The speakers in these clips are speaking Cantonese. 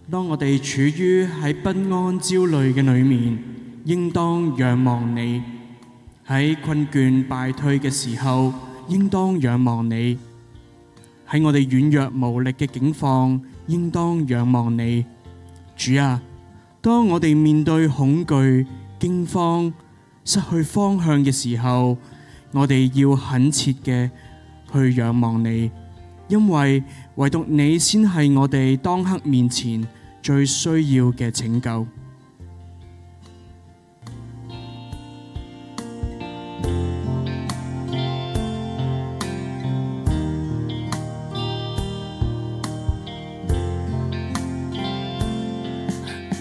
當我哋處於喺不安焦慮嘅裏面，應當仰望你；喺困倦敗退嘅時候，應當仰望你；喺我哋軟弱無力嘅境況，應當仰望你。主啊，當我哋面對恐懼、驚慌、失去方向嘅時候，我哋要懇切嘅去仰望你，因為唯獨你先係我哋當刻面前最需要嘅拯救。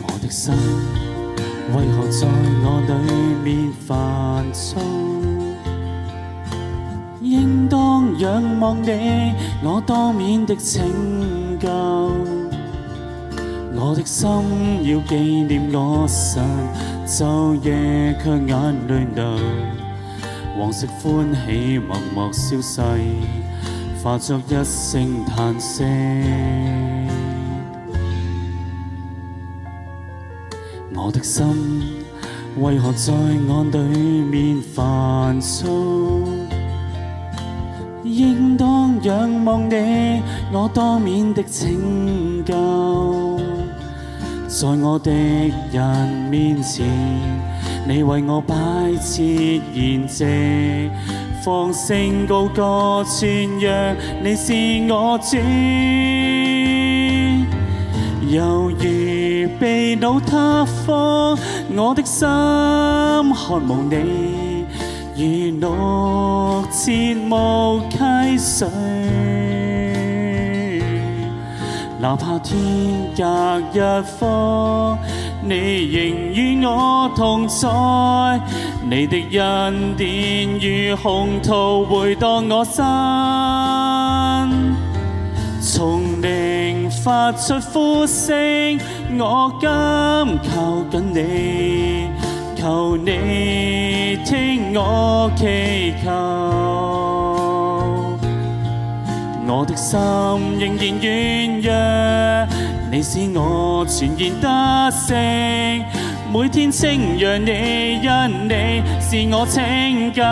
我的心為何在我裏面煩躁？應當仰望你，我當面的拯救。我的心要紀念我神，晝夜卻眼淚流。往昔歡喜默默消逝，化作一聲嘆息。我的心為何在我裏面煩躁？應當仰望你，我當面的拯救。在我敵人面前，你為我擺設筵席，放聲高歌傳揚你是我主。猶如被擄他方，我的心渴慕你，如綠切慕溪水。哪怕天隔一方，你仍與我同在。你的恩典如洪濤回蕩我身，從靈發出呼聲，我今靠緊你，求你聽我祈求。我的心仍然軟弱，你使我全然得勝，每天稱揚你，因你是我拯救。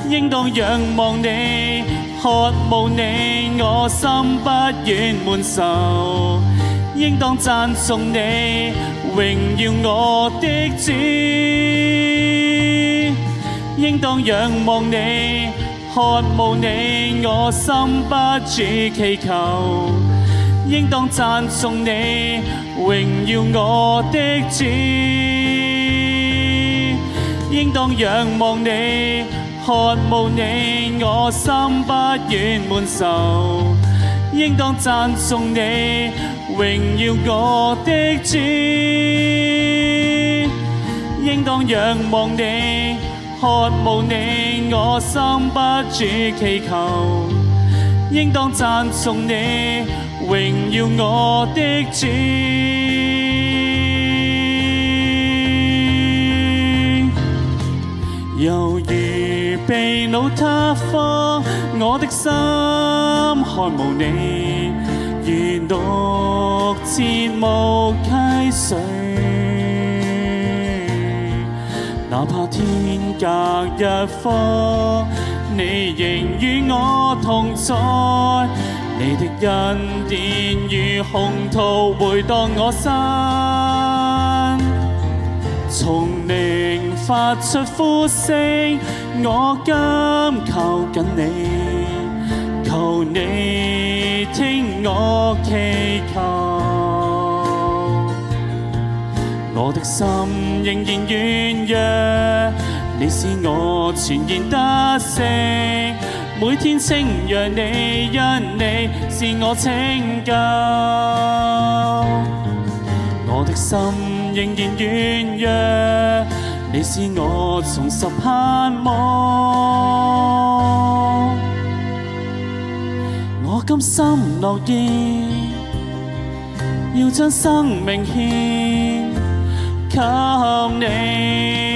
應當仰望你，渴慕你，我心不願悶愁。應當讚頌你，榮耀我的主。應當仰望你，渴慕你，我心不住祈求。應當讚頌你，榮耀我的主。應當仰望你，渴慕你，我心不願悶愁。應當讚頌你，榮耀我的主。應當仰望你，渴慕你，我心不住祈求。應當讚頌你，榮耀我的主。猶如被擄他方，我的心渴慕你，如綠切慕溪水。哪怕天隔一方，你仍與我同在。你的恩典如洪濤回蕩我身，從靈發出呼聲，我今靠緊你，求你聽我祈求。我的心仍然軟弱，你使我全然得勝，每天稱揚你，因你是我拯救。我的心仍然軟弱，你使我重拾盼望。我甘心樂意，要將生命獻給你。